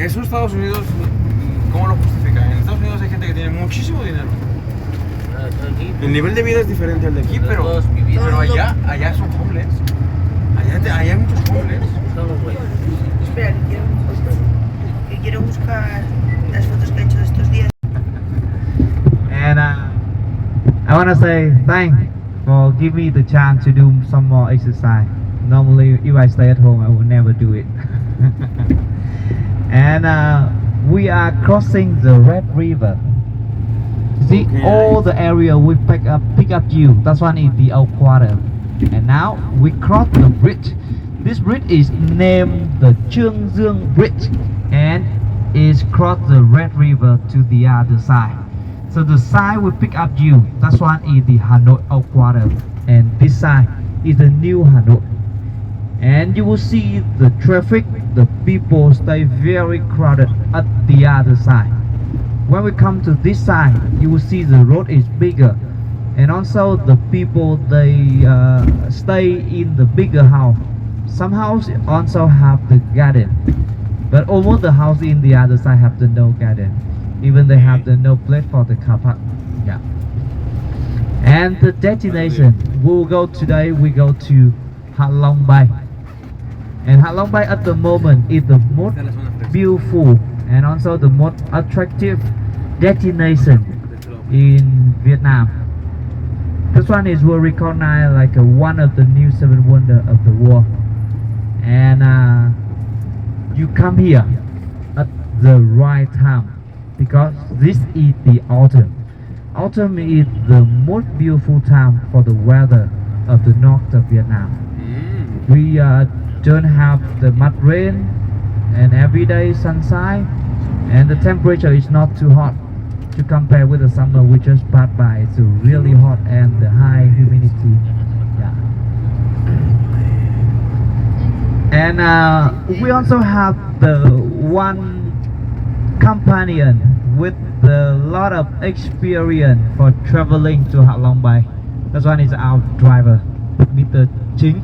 eso Estados Unidos, ¿cómo lo justifica? En Estados Unidos hay gente que tiene muchísimo dinero. El nivel de vida es diferente al de aquí, pero allá son homeless. Allá hay muchos homeless. Espera, que quiero buscar las fotos que he hecho de estos días. And I want to say thanks for giving me the chance to do some more exercise. Normally, if I stay at home, I would never do it. And we are crossing the Red River. See, Okay. all the area we pick up you. That's one is the old quarter. And now we cross the bridge. This bridge is named the Cheung Dương Bridge and is cross the Red River to the other side. So the side we pick up you. That's one is the Hanoi old quarter, and this side is the new Hanoi. And you will see the traffic, the people stay very crowded at the other side. When we come to this side, you will see the road is bigger, and also the people they stay in the bigger house. Some houses also have the garden, but almost the house in the other side have the no garden. Even they have the no place for the car park. Yeah. And the destination we'll go today, we go to Halong Bay. And Halong Bay at the moment is the most beautiful and also the most attractive destination in Vietnam. This one is well recognized like one of the new seven wonders of the world. And you come here at the right time because this is the autumn. Autumn is the most beautiful time for the weather of the north of Vietnam. We don't have the much rain and everyday sunshine, and the temperature is not too hot to compare with the summer we just passed by. It's really hot and the high humidity. Yeah. And we also have the one companion with a lot of experience for traveling to Halong Bay. That one is our driver, Mr. Ching.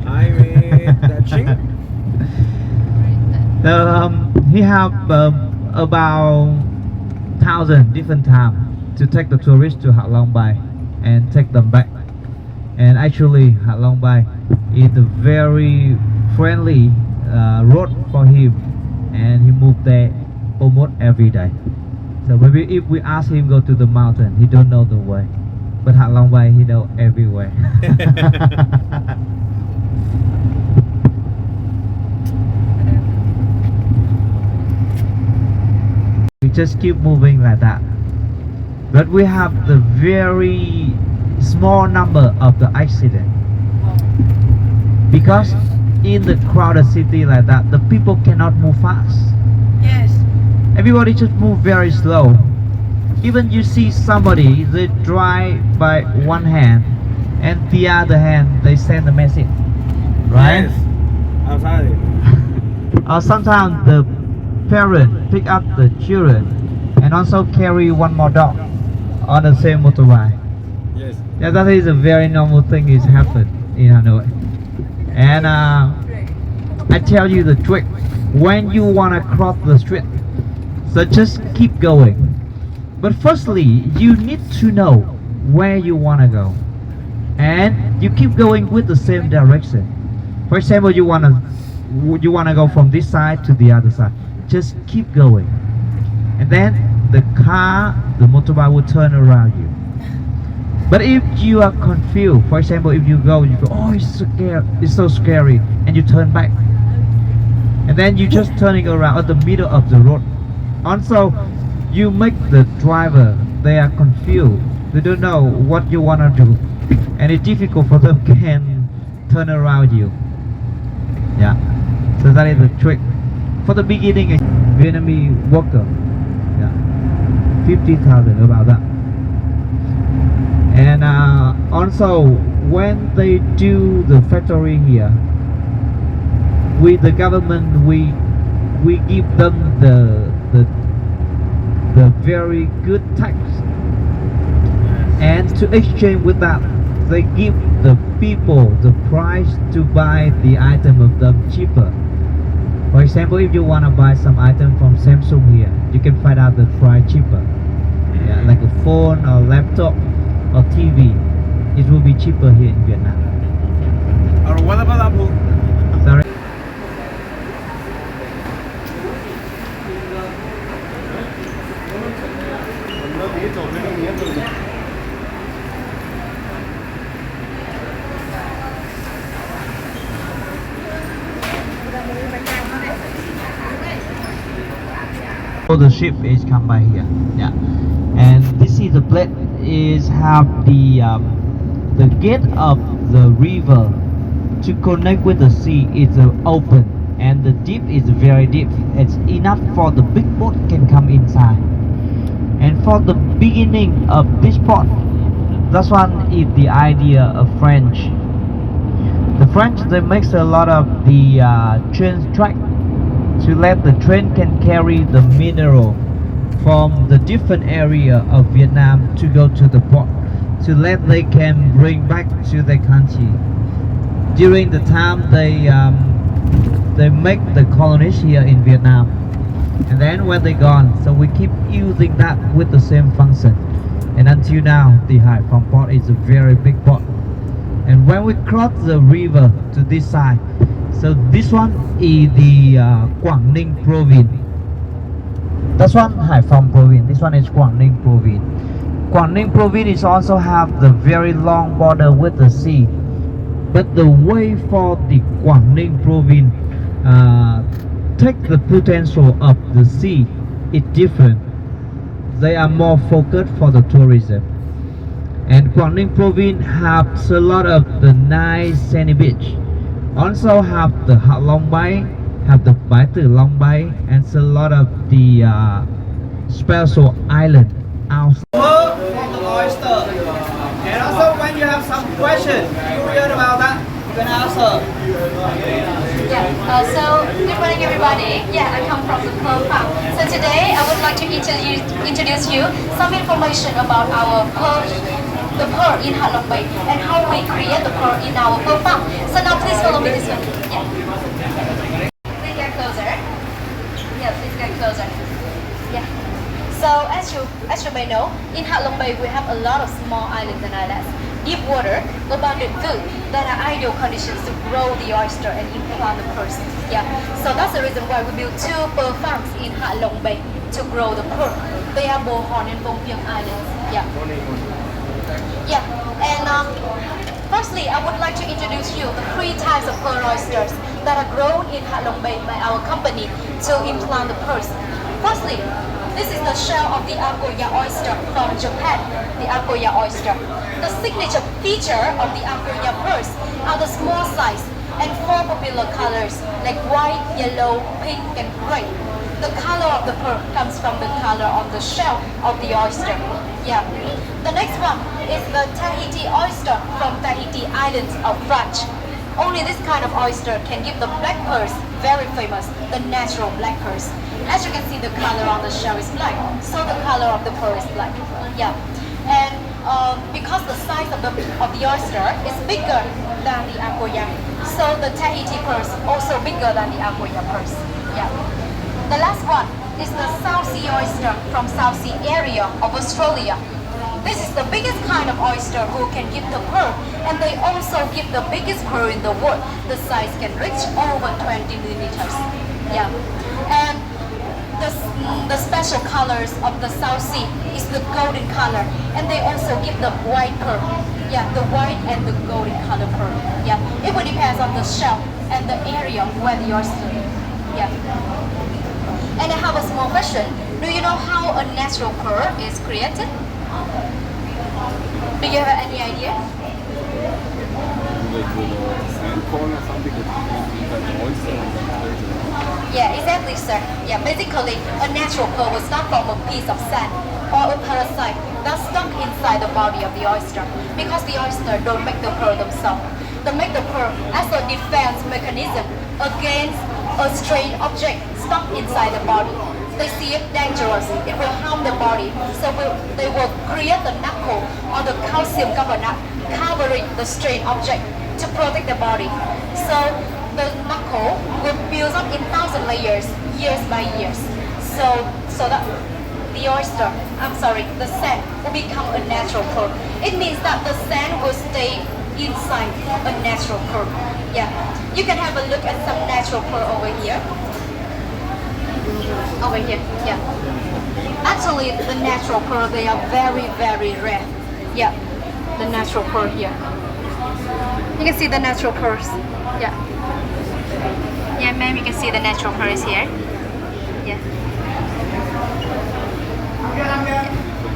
Hi, Mr. Ching. He have about 1,000 different times to take the tourists to Halong Bay and take them back. And actually, Halong Bay is a very friendly road for him, and he moved there almost every day. So maybe if we ask him go to the mountain, he don't know the way, but Halong Bay he know everywhere. We just keep moving like that, but we have the very small number of the accident because in the crowded city like that, the people cannot move fast. Yes. Everybody just move very slow. Even you see somebody, they drive by one hand and the other hand they send a message, right? Yes. Outside. Or sometimes the parent pick up the children and also carry one more dog on the same motorbike. Yes. Yeah, that is a very normal thing is happen in Hanoi. And I tell you the trick, when you wanna cross the street, so just keep going. But firstly, you need to know where you wanna go, and you keep going with the same direction. For example, you wanna go from this side to the other side. Just keep going, and then the the motorbike will turn around you. But if you are confused, for example, if you go, oh, it's so scary, and you turn back, and then you just turning around at the middle of the road. Also, you make the driver, they are confused, they don't know what you wanna do, and it's difficult for them can turn around you. Yeah, so that is the trick. For the beginning, Vietnamese worker, yeah, 50,000 about that. And also when they do the factory here, with the government, we give them the very good tax, and to exchange with that, they give the people the price to buy the item of them cheaper. For example, if you want to buy some item from Samsung here, you can find out the price cheaper. Yeah, like a phone or laptop or TV, it will be cheaper here in Vietnam. Or what about Apple? Sorry. So the ship is come by here, yeah, and this is the plate is have the gate of the river to connect with the sea is open, and the deep is very deep. It's enough for the big boat can come inside. And for the beginning of this port, that one is the idea of French. The French they makes a lot of the train track to let the train can carry the mineral from the different area of Vietnam to go to the port to let they can bring back to their country. During the time they make the colonies here in Vietnam, and then when they gone, so we keep using that with the same function, and until now the Hai Phong port is a very big port. And when we cross the river to this side, so this one is the Quảng Ninh province. That's one Hai Phong province. This one is Quảng Ninh province. Quảng Ninh province is also have the very long border with the sea. But the way for the Quảng Ninh province take the potential of the sea is different. They are more focused for the tourism. And Quảng Ninh province has a lot of the nice sandy beach. Also have the Halong Bay, have the Bãi Tử Long Bay, and a lot of the special island outside. From the oyster. And also when you have some question, curious about that, you can answer. Yeah, so good morning everybody. Yeah, I come from the pearl farm. So today I would like to introduce you some information about our the pearl in Halong Bay and how we create the pearl in our pearl farm. So now please follow me this way. Yeah. Please get closer. Yeah, please get closer. Yeah. So as you may know, in Halong Bay we have a lot of small islands and islands. Deep water, abundant food that are ideal conditions to grow the oyster and implant the pearls. Yeah. So that's the reason why we built 2 pearl farms in Halong Bay to grow the pearl. They are Bohorn and Bông Piang Islands. Yeah. Yeah, and firstly, I would like to introduce you the 3 types of pearl oysters that are grown in Halong Bay by our company to implant the pearls. Firstly, this is the shell of the Akoya oyster from Japan, the Akoya oyster. The signature feature of the Akoya pearls are the small size and 4 popular colors like white, yellow, pink, and gray. The color of the pearl comes from the color of the shell of the oyster. Yeah. The next one is the Tahiti oyster from Tahiti Islands of France. Only this kind of oyster can give the black pearls, very famous, the natural black pearls. As you can see, the color on the shell is black, so the color of the pearl is black. Yeah. And because the size of the oyster is bigger than the Akoya, so the Tahiti pearls also bigger than the Akoya pearls. Yeah. The last one is the South Sea oyster from South Sea area of Australia. This is the biggest kind of oyster who can give the pearl, and they also give the biggest pearl in the world. The size can reach over 20 millimeters. Yeah, and the special colors of the South Sea is the golden color, and they also give the white pearl. Yeah, the white and the golden color pearl. Yeah, it will depend on the shell and the area where the oyster is. Yeah. And I have a small question. Do you know how a natural pearl is created? Do you have any idea? Yeah, exactly, sir. Yeah, basically, a natural pearl will start from a piece of sand or a parasite that's stuck inside the body of the oyster, because the oyster don't make the pearl themselves. They make the pearl as a defense mechanism against a strange object stuck inside the body. They see it dangerous, it will harm the body, so they will create the knuckle or the calcium carbonate covering the strange object to protect the body. So the knuckle will build up in 1,000 layers, years by years. So that the oyster, the sand will become a natural pearl. It means that the sand will stay inside a natural pearl. Yeah, you can have a look at some natural pearl over here. Over here, yeah. Actually, the natural pearl, they are very, very rare. Yeah, the natural pearl here. You can see the natural pearls. Yeah. Yeah, ma'am, you can see the natural pearls here. Yeah.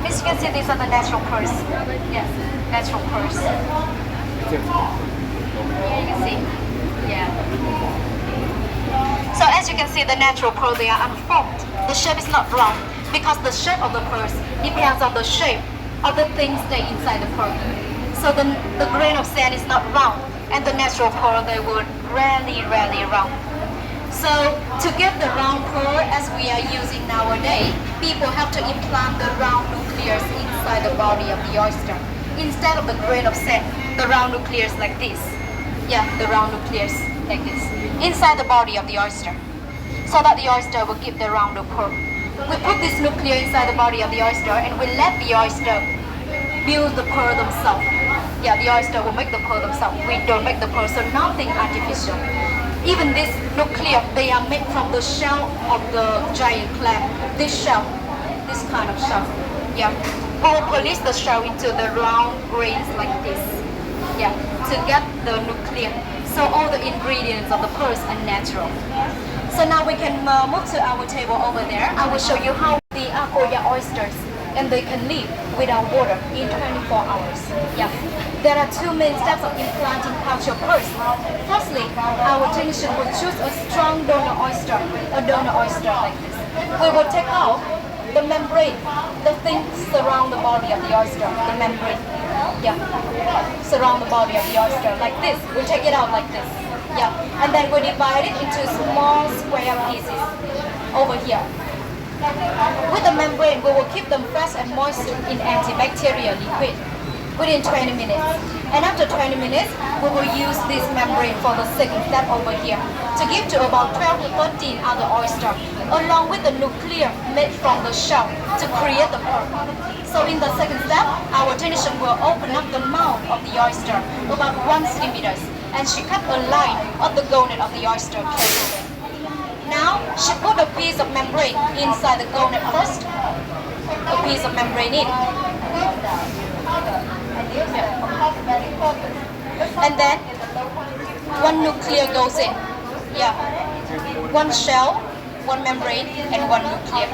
As you can see, these are the natural pearls. Yes, natural pearls. Here you can see. Yeah. So as you can see, the natural pearl, they are unformed. The shape is not round because the shape of the pearls depends on the shape of the things that inside the pearl. So the grain of sand is not round, and the natural pearl, they would rarely round. So to get the round pearl as we are using nowadays, people have to implant the round nucleus inside the body of the oyster. Instead of the grain of sand, the round nucleus like this. Yeah, the round nucleus like this. Inside the body of the oyster. So that the oyster will give the round pearl. We put this nucleus inside the body of the oyster and we let the oyster build the pearl themselves. Yeah, the oyster will make the pearl themselves. We don't make the pearl, so nothing artificial. Even this nucleus, they are made from the shell of the giant clam. This shell, this kind of shell. Yeah, we will polish the shell into the round grains like this. Yeah, to get the nucleus. So all the ingredients of the pearls are natural. So now we can move to our table over there. I will show you how the Akoya oysters, and they can live without water in 24 hours. Yeah. There are two main steps of implanting culture pearls. Firstly, our technician will choose a strong donor oyster, like this. We will take out the membrane, the thing surround the body of the oyster, the membrane. Yeah, surround the body of the oyster like this. We take it out like this. Yeah, and then we divide it into small square pieces over here. With the membrane, we will keep them fresh and moist in antibacterial liquid within 20 minutes. And after 20 minutes, we will use this membrane for the second step over here to give to about 12 to 13 other oysters, along with the nucleus made from the shell to create the pearl. So in the second step, our technician will open up the mouth of the oyster about 1 centimeter, and she cut a line of the gonad of the oyster carefully. Now, she put a piece of membrane inside the gonad first, a piece of membrane in. And then, one nucleus goes in. Yeah. One shell, one membrane, and one nucleus.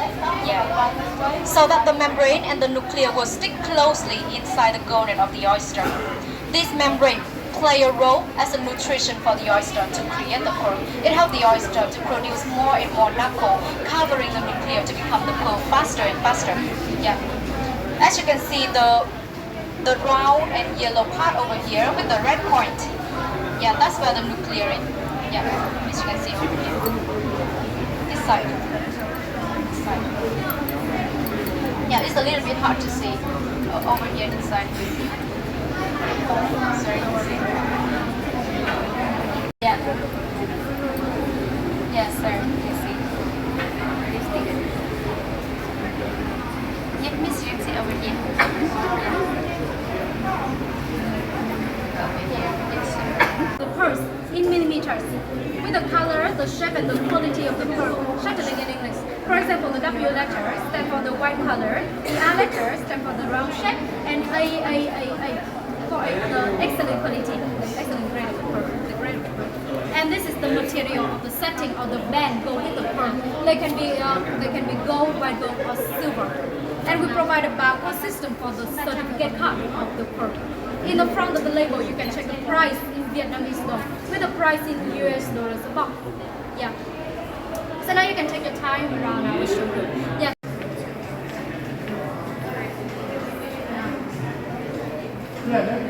Yeah. So that the membrane and the nucleus will stick closely inside the gonad of the oyster. This membrane play a role as a nutrition for the oyster to create the pearl. It helps the oyster to produce more and more knuckle, covering the nucleus to become the pearl faster and faster. Yeah. As you can see, the round and yellow part over here with the red point. Yeah, that's where the nucleus is. Yeah, as you can see over here. This side. This side. Yeah, it's a little bit hard to see over here inside. Sorry. Yeah. Yes, sir. You see. Yeah, miss, you can see over here. The pearls in millimeters with the color, the shape, and the quality of the pearl. Shortening in English. For example, the W letter stands for the white color, the R letter stands for the round shape, and A for the excellent quality, excellent grade of the pearl, the grade of the pearl. And this is the material of the setting of the band go with the pearl. They can be gold, white gold, or silver. And we provide a barcode system for the certificate card of the pearl. In the front of the label, you can check the price in Vietnamese đồng with the price in US dollars above. Yeah. So now you can take your time around our showroom. Yeah. Yeah.